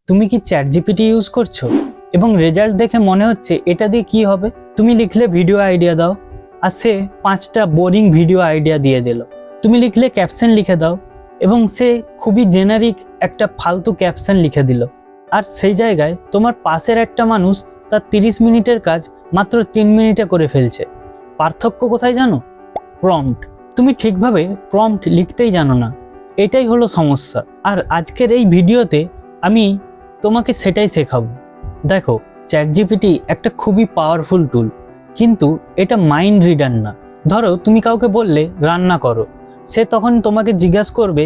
তুমি কি chat GPT use করছো এবং রেজাল্ট দেখে মনে হচ্ছে এটা দিয়ে কি হবে? তুমি লিখলে ভিডিও আইডিয়া দাও আর সে 5টা বোরিং ভিডিও আইডিয়া দিয়ে দিল। তুমি লিখলে ক্যাপশন লিখে দাও এবং সে খুবই জেনারিক একটা ফালতু ক্যাপশন লিখে দিল। আর সেই জায়গায় তোমার পাশের একটা মানুষ তার 30 মিনিটের কাজ মাত্র 3 মিনিটে করে ফেলছে। পার্থক্য কোথায় জানো? প্রম্পট। তুমি ঠিকভাবে প্রম্পট লিখতেই জানো না, এটাই হলো সমস্যা। আর আজকের এই ভিডিওতে আমি তোমাকে সেটাই শেখাবো। দেখো, চ্যাট জিপিটি একটা খুবই পাওয়ারফুল টুল, কিন্তু এটা মাইন্ড রিডার না। ধরো তুমি কাউকে বললে রান্না করো, সে তখন তোমাকে জিজ্ঞাসা করবে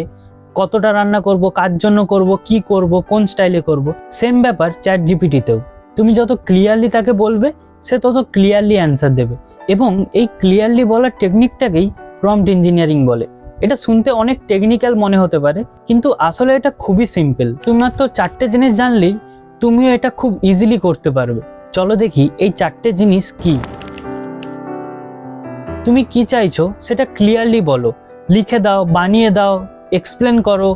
কতটা রান্না করব, কার জন্য করব, কি করব, কোন স্টাইলে করব। সেম ব্যাপার চ্যাট জিপিটিতেও। তুমি যত ক্লিয়ারলি তাকে বলবে সে তত ক্লিয়ারলি অ্যান্সার দেবে। এবং এই ক্লিয়ারলি বলার টেকনিকটাকেই প্রম্পট ইঞ্জিনিয়ারিং বলে। এটা শুনতে অনেক টেকনিক্যাল মনে হতে পারে, কিন্তু আসলে এটা খুবই সিম্পল। তুমি মাত্র 4টে জিনিস জানলেই তুমিও এটা খুব ইজিলি করতে পারবে। চলো দেখি এই 4টে জিনিস কি। তুমি কি চাইছো সেটা ক্লিয়ারলি বলো, লিখে দাও, বানিয়ে দাও, এক্সপ্লেন করো,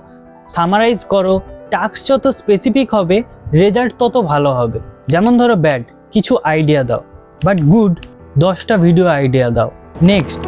সামারাইজ করো। টাস্ক যত স্পেসিফিক হবে রেজাল্ট তত ভালো হবে। যেমন ধরো ব্যাড, কিছু আইডিয়া দাও, বাট গুড 10টা ভিডিও আইডিয়া দাও। নেক্সট,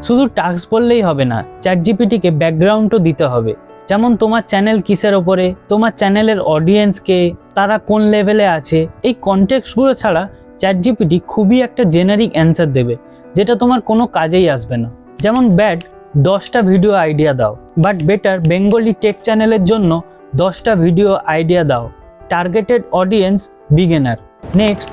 শুধু টাস্ক বললেই হবে না, চ্যাট জিপিটিকে ব্যাকগ্রাউন্ডও দিতে হবে। যেমন তোমার চ্যানেল কিসের ওপরে, তোমার চ্যানেলের অডিয়েন্স কে, তারা কোন লেভেলে আছে। এই কনটেক্সটগুলো ছাড়া চ্যাট জিপিটি খুবই একটা জেনারিক অ্যান্সার দেবে, যেটা তোমার কোনো কাজেই আসবে না। যেমন ব্যাড, 10টা ভিডিও আইডিয়া দাও, বাট বেটার বেঙ্গলি টেক চ্যানেলের জন্য 10টা ভিডিও আইডিয়া দাও। Targeted audience beginner. নেক্সট,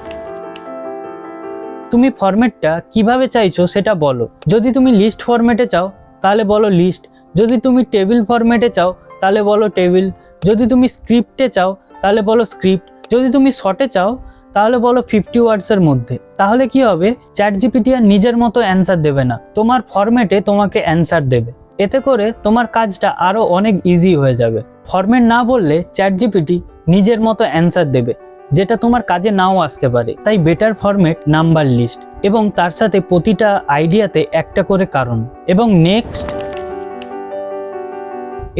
তুমি ফরম্যাটটা কিভাবে চাইছো সেটা বলো। যদি তুমি লিস্ট ফরম্যাটে চাও তাহলে বলো লিস্ট, যদি তুমি টেবিল ফরম্যাটে চাও তাহলে বলো টেবিল, যদি তুমি স্ক্রিপ্টে চাও তাহলে বলো স্ক্রিপ্ট, যদি তুমি শর্টে চাও তাহলে বলো 50 ওয়ার্ডসের মধ্যে। তাহলে কি হবে, চ্যাট জিপিটি আর নিজের মতো অ্যান্সার দেবে না, তোমার ফরম্যাটে তোমাকে অ্যান্সার দেবে। এতে করে তোমার কাজটা আরও অনেক ইজি হয়ে যাবে। ফরম্যাট না বললে চ্যাট জিপিটি নিজের মতো অ্যান্সার দেবে, যেটা তোমার কাজে নাও আসতে পারে। তাই বেটার ফরম্যাট নাম্বার লিস্ট, এবং তার সাথে প্রতিটা আইডিয়াতে একটা করে কারণ। এবং নেক্সট,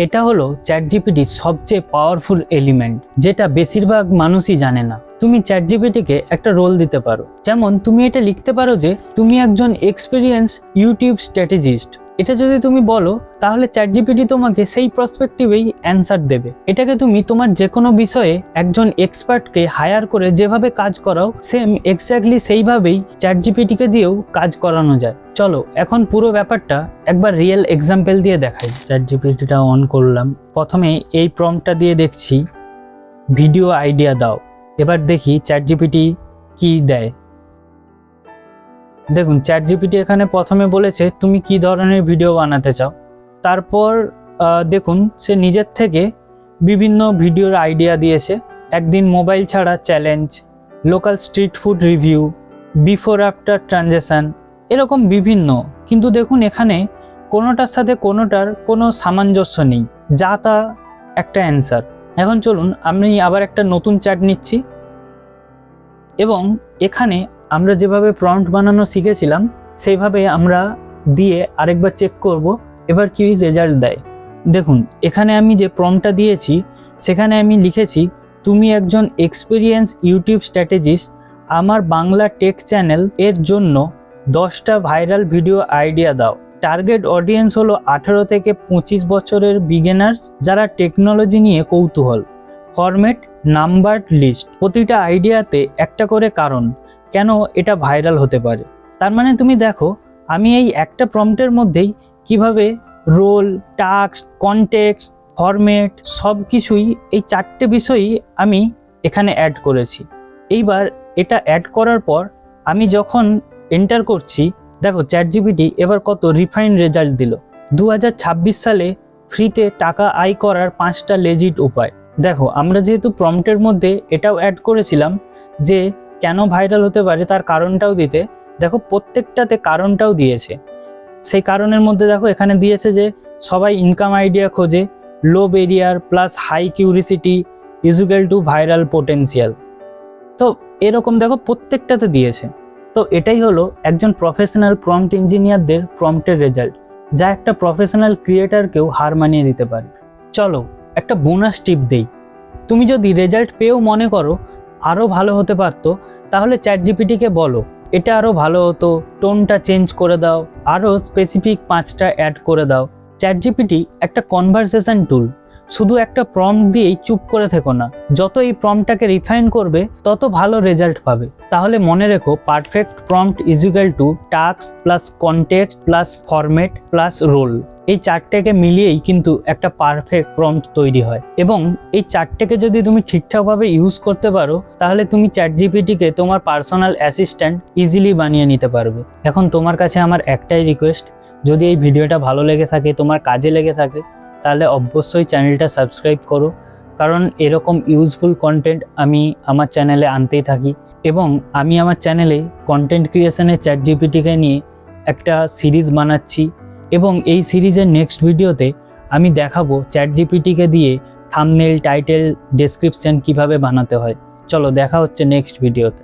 এটা হলো চ্যাট জিপিটির সবচেয়ে পাওয়ারফুল এলিমেন্ট, যেটা বেশিরভাগ মানুষই জানে না। তুমি চ্যাট জিপিটিকে একটা রোল দিতে পারো। যেমন তুমি এটা লিখতে পারো যে তুমি একজন এক্সপিরিয়েন্স ইউটিউব স্ট্র্যাটেজিস্ট। এটা যদি তুমি বলো তাহলে চ্যাট জিপিটি তোমাকে সেই পার্সপেক্টিভেই অ্যান্সার দেবে। এটাকে তুমি তোমার যে কোনো বিষয়ে একজন এক্সপার্টকে হায়ার করে যেভাবে কাজ করাও, সেম এক্স্যাক্টলি সেইভাবেই চ্যাট জিপিটিকে দিয়েও কাজ করানো যায়। চলো এখন পুরো ব্যাপারটা একবার রিয়েল এক্সাম্পল দিয়ে দেখাই। চ্যাট জিপিটিটা অন করলাম, প্রথমে এই প্রম্পটটা দিয়ে দেখছি ভিডিও আইডিয়া দাও। এবার দেখি চ্যাট জিপিটি কি দেয়। দেখুন, চ্যাট জিপিটি এখানে প্রথমে বলেছে তুমি কি ধরনের ভিডিও বানাতে চাও। তারপর দেখুন সে নিজের থেকে বিভিন্ন ভিডিওর আইডিয়া দিয়েছে। একদিন মোবাইল ছাড়া challenge, local street food review, before after transaction, এরকম বিভিন্ন। কিন্তু দেখুন এখানে কোনোটার সাথে কোনোটার কোনো সামঞ্জস্য নেই, যা তা একটা অ্যান্সার। এখন চলুন আমি আবার একটা নতুন চ্যাট নিচ্ছি, এবং এখানে আমরা যেভাবে প্রম্পট বানানো শিখেছিলাম সেইভাবে আমরা দিয়ে আরেকবার চেক করব এবার কি রেজাল্ট দেয়। দেখুন এখানে আমি যে প্রম্পটটা দিয়েছি সেখানে আমি লিখেছি তুমি একজন এক্সপিরিয়েন্স ইউটিউব স্ট্র্যাটেজিস্ট, আমার বাংলা টেক চ্যানেল এর জন্য 10টা ভাইরাল ভিডিও আইডিয়া দাও। টার্গেট অডিয়েন্স হলো 18 থেকে 25 বছরের বিগিনার্স যারা টেকনোলজি নিয়ে কৌতূহল। ফরম্যাট নাম্বারড লিস্ট, প্রতিটা আইডিয়াতে একটা করে কারণ কেন এটা ভাইরাল হতে পারে। তার মানে তুমি দেখো আমি এই একটা প্রম্পটের মধ্যেই কিভাবে রোল, টাস্ক, কনটেক্সট, ফরম্যাট সব কিছুই এই 4টে বিষয়ই আমি এখানে অ্যাড করেছি। এইবার এটা অ্যাড করার পর আমি যখন এন্টার করছি, দেখো চ্যাট জিপিটি এবার কত রিফাইন রেজাল্ট দিল। 2026 সালে ফ্রিতে টাকা আয় করার 5টা লেজিট উপায়। দেখো আমরা যেহেতু প্রম্পটের মধ্যে এটাও অ্যাড করেছিলাম যে কেন ভাইরাল হতে পারে তার কারণটাও দিতে, দেখো প্রত্যেকটাতে কারণটাও দিয়েছে। সেই কারণের মধ্যে দেখো এখানে দিয়েছে যে সবাই ইনকাম আইডিয়া খোঁজে, low barrier plus high curiosity equal to viral potential. তো এরকম দেখো প্রত্যেকটাতে দিয়েছে। তো এটাই হলো একজন প্রফেশনাল প্রম্পট ইঞ্জিনিয়ারদের প্রম্পটের রেজাল্ট, যা একটা প্রফেশনাল ক্রিয়েটারকেও হার মানিয়ে দিতে পারে। চলো একটা বোনাস টিপ দেই। তুমি যদি রেজাল্ট পেয়েও মনে করো আরও ভালো হতে পারতো, তাহলে চ্যাট জিপিটিকে বলো এটা আরও ভালো হতো, টোনটা চেঞ্জ করে দাও, আরও স্পেসিফিক 5টা অ্যাড করে দাও। চ্যাট জিপিটি একটা কনভারসেশন টুল, শুধু একটা প্রম্পট দিয়েই চুপ করে থেকো না। যত এই প্রম্পটটাকে রিফাইন করবে তত ভালো রেজাল্ট পাবে। তাহলে মনে রেখো, perfect prompt is equal to task plus context plus format plus role. এই চারটেকে মিলিয়েই কিন্তু একটা পারফেক্ট প্রম্পট তৈরি হয়। এবং এই চারটেকে যদি তুমি ঠিকঠাকভাবে ইউজ করতে পারো, তাহলে তুমি চ্যাট জিপিটিকে তোমার পার্সোনাল অ্যাসিস্ট্যান্ট ইজিলি বানিয়ে নিতে পারবে। এখন তোমার কাছে আমার একটাই রিকোয়েস্ট, যদি এই ভিডিওটা ভালো লেগে থাকে, তোমার কাজে লেগে থাকে, তাহলে অবশ্যই চ্যানেলটা সাবস্ক্রাইব করো, কারণ এরকম ইউজফুল কন্টেন্ট আমি আমার চ্যানেলে আনতেই থাকি। এবং আমি আমার চ্যানেলে কন্টেন্ট ক্রিয়েশনে চ্যাট জিপিটিকে নিয়ে একটা সিরিজ বানাচ্ছি, এবং এই সিরিজের নেক্সট ভিডিওতে আমি দেখাবো চ্যাট জিপিটিকে দিয়ে থাম্বনেল, টাইটেল, ডেসক্রিপশন কিভাবে বানাতে হয়। চলো দেখা হচ্ছে নেক্সট ভিডিওতে।